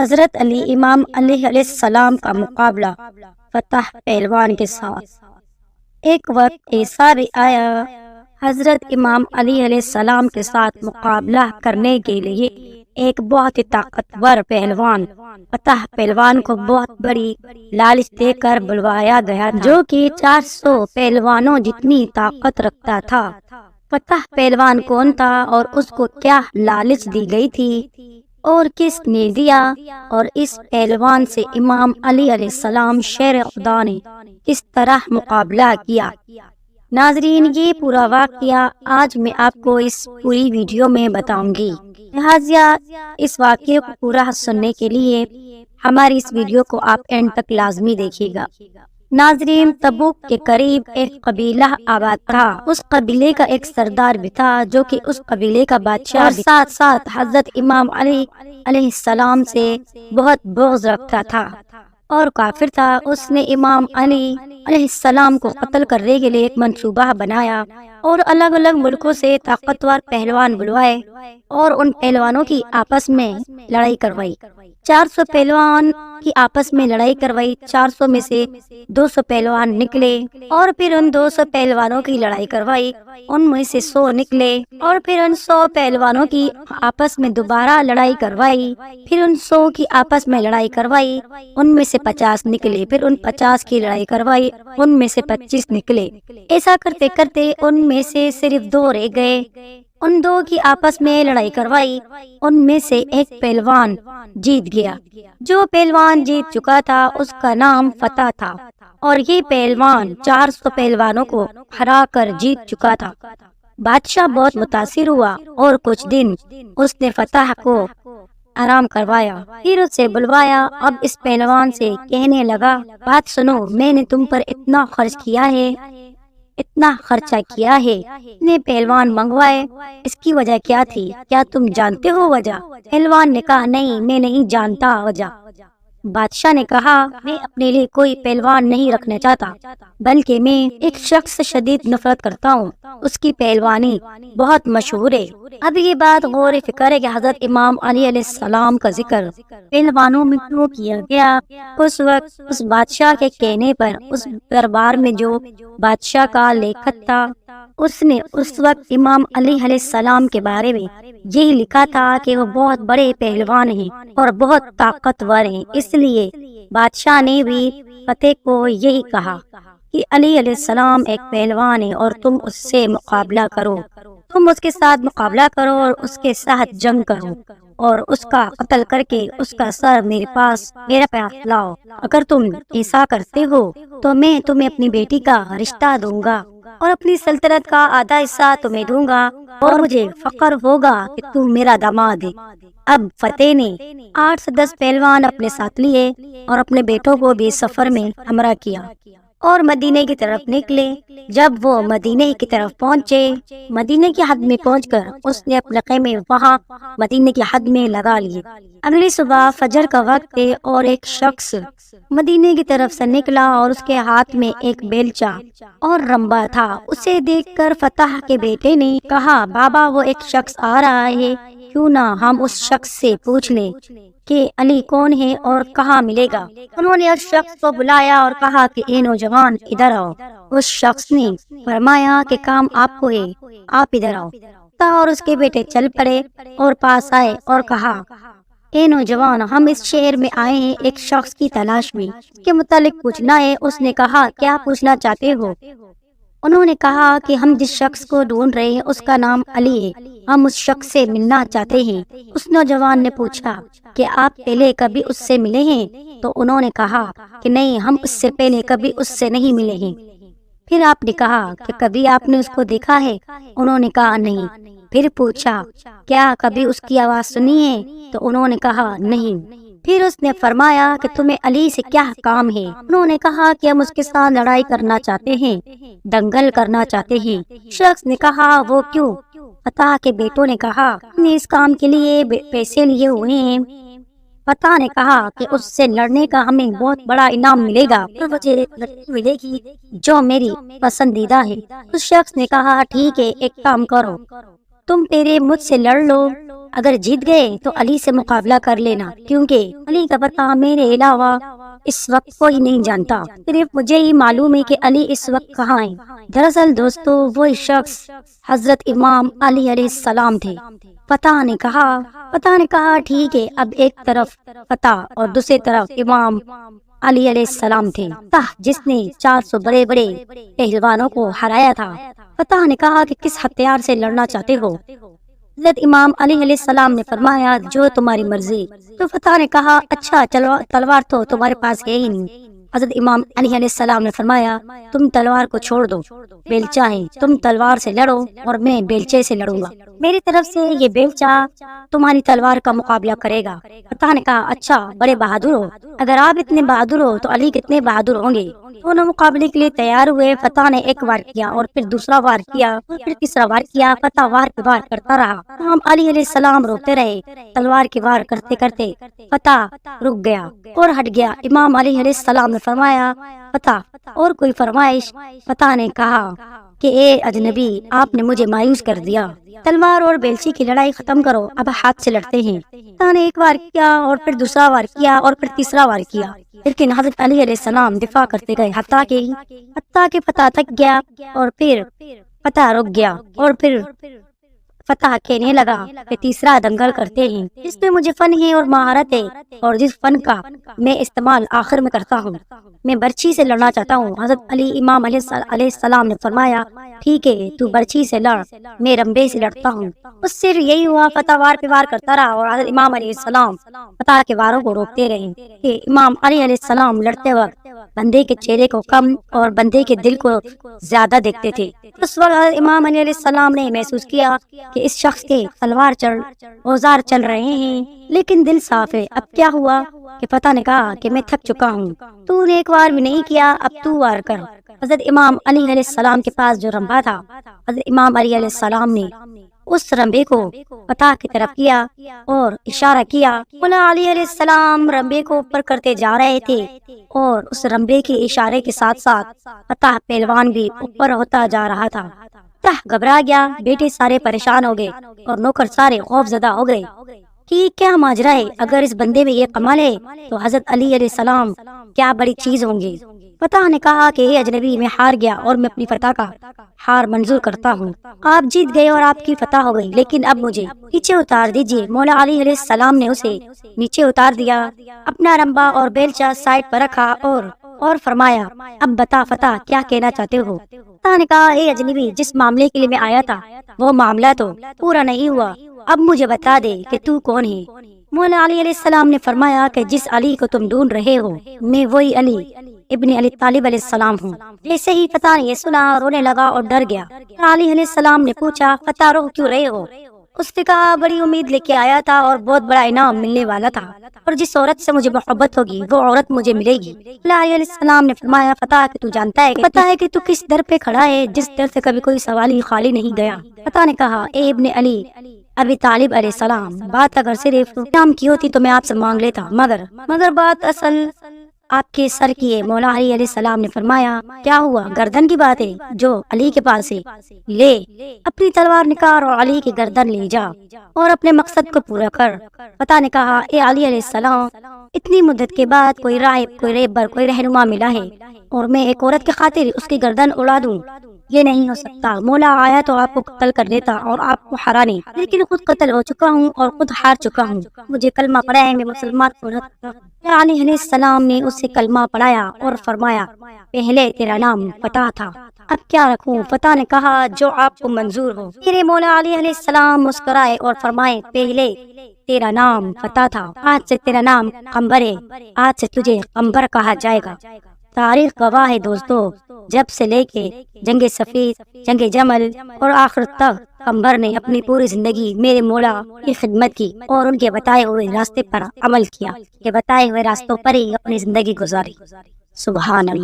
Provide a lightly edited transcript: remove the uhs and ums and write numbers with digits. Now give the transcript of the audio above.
حضرت علی امام علیہ السلام کا مقابلہ فتح پہلوان کے ساتھ۔ ایک وقت ایسا بھی آیا، حضرت امام علی علیہ السلام کے ساتھ مقابلہ کرنے کے لیے ایک بہت ہی طاقتور پہلوان فتح پہلوان کو بہت بڑی لالچ دے کر بلوایا گیا تھا، جو کہ 400 پہلوانوں جتنی طاقت رکھتا تھا۔ فتح پہلوان کون تھا اور اس کو کیا لالچ دی گئی تھی اور کس نے دیا، اور اس پہلوان سے امام علی علیہ السلام شیر خدا نے کس طرح مقابلہ کیا؟ ناظرین، یہ پورا واقعہ آج میں آپ کو اس پوری ویڈیو میں بتاؤں گی، لہٰذا اس واقعے کو پورا سننے کے لیے ہماری اس ویڈیو کو آپ اینڈ تک لازمی دیکھیے گا۔ ناظرین، تبوک کے قریب ایک قبیلہ آباد تھا۔ اس قبیلے کا ایک سردار بھی تھا جو کہ اس قبیلے کا بادشاہ اور ساتھ ساتھ حضرت امام علی علیہ السلام سے بہت بغض رکھتا تھا اور کافر تھا۔ اس نے امام علی علیہ السلام کو قتل کرنے کے لیے ایک منصوبہ بنایا اور الگ الگ ملکوں سے طاقتور پہلوان بلوائے اور ان پہلوانوں کی آپس میں لڑائی کروائی۔ 400 پہلوان کی آپس میں لڑائی کروائی۔ 400 میں سے 200 پہلوان نکلے اور پھر ان 200 پہلوانوں کی لڑائی کروائی۔ ان میں سے 100 نکلے اور پھر ان 100 پہلوانوں کی آپس میں دوبارہ لڑائی کروائی۔ پھر ان 100 کی آپس میں لڑائی کروائی، ان میں سے 50 نکلے۔ پھر ان 50 کی لڑائی کروائی، ان میں سے 25 نکلے۔ ایسا کرتے کرتے ان میں سے صرف 2 رہ گئے۔ ان 2 کی آپس میں لڑائی کروائی، ان میں سے ایک پہلوان جیت گیا۔ جو پہلوان جیت چکا تھا اس کا نام فتح تھا اور یہ پہلوان 400 پہلوانوں کو ہرا کر جیت چکا تھا۔ بادشاہ بہت متاثر ہوا اور کچھ دن اس نے فتح کو آرام کروایا، پھر اسے بلوایا۔ اب اس پہلوان سے کہنے لگا، بات سنو، میں نے تم پر اتنا خرچ کیا ہے، اتنا خرچہ کیا ہے، اتنے پہلوان منگوائے، اس کی وجہ کیا تھی؟ کیا تم جانتے ہو وجہ؟ پہلوان نے کہا، نہیں، میں نہیں جانتا وجہ۔ بادشاہ نے کہا، میں اپنے لیے کوئی پہلوان نہیں رکھنا چاہتا، بلکہ میں ایک شخص سے شدید نفرت کرتا ہوں، اس کی پہلوانی بہت مشہور ہے۔ اب یہ بات غور فکر ہے کہ حضرت امام علی علیہ السلام کا ذکر پہلوانوں میں کیوں کیا گیا؟ اس وقت اس بادشاہ کے کہنے پر اس دربار میں جو بادشاہ کا لیکھت تھا، اس نے اس وقت امام علی علیہ السلام کے بارے میں یہی لکھا تھا کہ وہ بہت بڑے پہلوان ہیں اور بہت طاقتور ہیں۔ اس لیے بادشاہ نے بھی فتح کو یہی کہا کہ علی علیہ السلام ایک پہلوان ہے اور تم اس سے مقابلہ کرو، تم اس کے ساتھ مقابلہ کرو اور اس کے ساتھ جنگ کرو اور اس کا قتل کر کے اس کا سر میرے پاس لاؤ۔ اگر تم ایسا کرتے ہو تو میں تمہیں اپنی بیٹی کا رشتہ دوں گا اور اپنی سلطنت کا آدھا حصہ تمہیں دوں گا اور مجھے فخر ہوگا کہ تم میرا داماد ہے۔ اب فتح نے 8 سے 10 پہلوان اپنے ساتھ لیے اور اپنے بیٹوں کو بھی سفر میں ہمراہ کیا اور مدینے کی طرف نکلے۔ جب وہ مدینے کی طرف پہنچے، مدینے کی حد میں پہنچ کر اس نے اپنے خیمے وہاں مدینے کی حد میں لگا لیے۔ اگلی صبح فجر کا وقت ہے اور ایک شخص مدینے کی طرف سے نکلا اور اس کے ہاتھ میں ایک بیلچہ اور رمبا تھا۔ اسے دیکھ کر فتح کے بیٹے نے کہا، بابا، وہ ایک شخص آ رہا ہے، کیوں نہ ہم اس شخص سے پوچھ لیں کہ علی کون ہے اور کہاں ملے گا۔ انہوں نے اس شخص کو بلایا اور کہا کہ اے نوجوان، ادھر آؤ۔ اس شخص نے فرمایا کہ کام آپ کو ہے، آپ ادھر آؤ۔ اور اس کے بیٹے چل پڑے اور پاس آئے اور کہا، اے نوجوان، ہم اس شہر میں آئے ہیں ایک شخص کی تلاش میں، اس کے متعلق پوچھنا ہے۔ اس نے کہا، کیا پوچھنا چاہتے ہو؟ انہوں نے کہا کہ ہم جس شخص کو ڈھونڈ رہے ہیں اس کا نام علی ہے، ہم اس شخص سے ملنا چاہتے ہیں۔ اس نوجوان نے پوچھا کہ آپ پہلے کبھی اس سے ملے ہیں؟ تو انہوں نے کہا کہ نہیں، ہم اس سے پہلے کبھی اس سے نہیں ملے ہیں۔ پھر آپ نے کہا کہ کبھی آپ نے اس کو دیکھا ہے؟ انہوں نے کہا نہیں۔ پھر پوچھا، کیا کبھی اس کی آواز سنی ہے؟ تو انہوں نے کہا نہیں۔ پھر اس نے فرمایا کہ تمہیں علی سے کیا کام ہے؟ انہوں نے کہا کہ ہم اس کے ساتھ لڑائی کرنا چاہتے ہیں، دنگل کرنا چاہتے ہیں۔ شخص نے کہا، وہ کیوں؟ فتح کے بیٹوں نے کہا، ہم نے اس کام کے لیے پیسے لیے ہوئے ہیں۔ فتح نے کہا کہ اس سے لڑنے کا ہمیں بہت بڑا انعام ملے گا اور مجھے لڑکی ملے گی جو میری پسندیدہ ہے۔ اس شخص نے کہا، ٹھیک ہے، ایک کام کرو، تم میرے مجھ سے لڑ لو، اگر جیت گئے تو علی سے مقابلہ کر لینا، کیونکہ علی کا پتہ میرے علاوہ اس وقت کوئی نہیں جانتا، صرف مجھے ہی معلوم ہے کہ علی اس وقت کہاں ہے۔ دراصل دوستو وہی شخص حضرت امام علی علیہ السلام تھے۔ فتح نے کہا ٹھیک ہے، اب ایک طرف فتح اور دوسری طرف امام علی علیہ السلام تھے، فتح جس نے 400 بڑے بڑے پہلوانوں کو ہرایا تھا۔ فتح نے کہا کہ کس ہتھیار سے لڑنا چاہتے ہو؟ حضرت امام علی علیہ السلام نے فرمایا جو تمہاری مرضی۔ تو فتح نے کہا اچھا تلوار تو تمہارے پاس ہے ہی نہیں۔ حضرت امام علی علیہ السلام نے فرمایا تم تلوار کو چھوڑ دو، بیلچہ ہے، تم تلوار سے لڑو اور میں بیلچے سے لڑوں گا، میری طرف سے یہ بیلچہ تمہاری تلوار کا مقابلہ کرے گا۔ فتح نے کہا اچھا بڑے بہادر ہو، اگر آپ اتنے بہادر ہو تو علی کتنے بہادر ہوں گے۔ دونوں مقابلے کے لیے تیار ہوئے۔ فتح نے ایک وار کیا اور پھر دوسرا وار کیا اور پھر تیسرا وار کیا۔ فتح وار پہ وار کرتا رہا، امام علی علیہ السلام روکتے رہے۔ تلوار کی وار کرتے کرتے فتح رک گیا اور ہٹ گیا۔ امام علی علیہ السلام نے فرمایا فتح اور کوئی فرمائش؟ فتح نے کہا کہ اے اجنبی، آپ نے مجھے مایوس کر دیا، تلوار اور بیلچی کی لڑائی ختم کرو، اب ہاتھ سے لڑتے ہیں۔ فتح نے ایک وار کیا اور پھر دوسرا وار کیا اور پھر تیسرا وار کیا، لیکن حضرت علی علیہ السلام دفاع کرتے گئے حتیٰ کہ فتح تھک گیا اور پھر فتح رک گیا اور پھر فتح کہنے لگا کہ تیسرا دنگل کرتے ہیں جس میں مجھے فن ہے اور مہارت ہے اور جس فن کا میں استعمال آخر میں کرتا ہوں، میں برچھی سے لڑنا چاہتا ہوں۔ حضرت علی امام علیہ السلام نے فرمایا ٹھیک ہے تو برچھی سے لڑ، میں رمبے سے لڑتا ہوں۔ اس سے یہی ہوا، فتح وار پہ وار کرتا رہا اور حضرت امام علیہ السلام فتح کے واروں کو روکتے رہے کہ امام علی علیہ السلام لڑتے وقت بندے کے چہرے کو کم اور بندے کے دل کو زیادہ دیکھتے تھے۔ اس وقت حضرت امام علیہ السلام نے محسوس کیا کہ اس شخص کے تلوار اوزار چل رہے ہیں لیکن دل صاف ہے۔ اب کیا ہوا کہ فتح نے کہا کہ میں تھک چکا ہوں، تو نے ایک وار بھی نہیں کیا، اب تو وار کر۔ حضرت امام علی علیہ السلام کے پاس جو رمبا تھا، حضرت امام علی علیہ السلام نے اس رمبے کو فتح کی طرف کیا اور اشارہ کیا۔ مولا علی علیہ السلام رمبے کو اوپر کرتے جا رہے تھے اور اس رمبے کے اشارے کے ساتھ ساتھ فتح پہلوان بھی اوپر ہوتا جا رہا تھا۔ فتح گھبرا گیا، بیٹے سارے پریشان ہو گئے اور نوکر سارے خوف زدہ ہو گئے کہ کیا ماجرا ہے، اگر اس بندے میں یہ کمال ہے تو حضرت علی علیہ السلام کیا بڑی چیز ہوں گے۔ فتح نے کہا کہ اے اجنبی، میں ہار گیا اور میں اپنی فتح کا ہار منظور کرتا ہوں۔ آپ جیت گئے اور آپ کی فتح ہو گئی، لیکن اب مجھے نیچے اتار دیجیے۔ مولا علی علیہ السلام نے اسے نیچے اتار دیا، اپنا رمبا اور بیلچہ سائڈ پر رکھا اور فرمایا اب بتا فتح کیا کہنا چاہتے ہو؟ فتح نے کہا اے اجنبی، جس معاملے کے لیے میں آیا تھا وہ معاملہ تو پورا نہیں ہوا، اب مجھے بتا دے کہ تو کون ہے۔ مولا علی علیہ السلام نے فرمایا کہ جس علی کو تم ڈھونڈ رہے ہو میں وہی علی ابن علی طالب علیہ السلام ہوں۔ جیسے ہی فتح نے یہ سنا رونے لگا اور ڈر گیا۔ علی علیہ السلام نے پوچھا فتح رو کیوں رہے ہو؟ اس نے کہا بڑی امید لے کے آیا تھا اور بہت بڑا انعام ملنے والا تھا اور جس عورت سے مجھے محبت ہوگی وہ عورت مجھے ملے گی۔ علی علیہ السلام نے فرمایا فتح کہ تو جانتا ہے پتہ ہے کہ تو کس در پہ کھڑا ہے جس در سے کبھی کوئی سوال ہی خالی نہیں گیا۔ فتح نے کہا اے ابن علی ابی طالب علیہ السلام، بات اگر صرف انعام کی ہوتی تو میں آپ سے مانگ لیتا، مگر بات اصل آپ کے سر کی ہے۔ مولا علی علیہ السلام نے فرمایا کیا ہوا؟ گردن کی بات ہے جو علی کے پاس ہے، لے اپنی تلوار نکال اور علی کی گردن لے جا اور اپنے مقصد کو پورا کر۔ فتح نے کہا اے علی علیہ السلام، اتنی مدت کے بعد کوئی راہب، کوئی رہبر، کوئی رہنما ملا ہے اور میں ایک عورت کی خاطر اس کی گردن اڑا دوں؟ یہ نہیں ہو سکتا۔ مولا آیا تو آپ کو قتل کر دیتا اور آپ کو ہرانے، لیکن خود قتل ہو چکا ہوں اور خود ہار چکا ہوں، مجھے کلمہ پڑھا ہے، میں مسلمان ہوں۔ علی علیہ السلام نے اسے کلمہ پڑھایا اور فرمایا پہلے تیرا نام فتح تھا، اب کیا رکھوں؟ فتح نے کہا جو آپ کو منظور ہو۔ میرے مولا علی علیہ السلام مسکرائے اور فرمائے پہلے تیرا نام فتح تھا، آج سے تیرا نام قمبر ہے، آج سے تجھے قمبر کہا جائے گا۔ تاریخ گواہ ہے دوستو، جب سے لے کے جنگ سفید، جنگ جمل اور آخر تک قمبر نے اپنی پوری زندگی میرے مولا کی خدمت کی اور ان کے بتائے ہوئے راستے پر عمل کیا، کہ بتائے ہوئے راستوں پر ہی اپنی زندگی گزاری۔ سبحان اللہ۔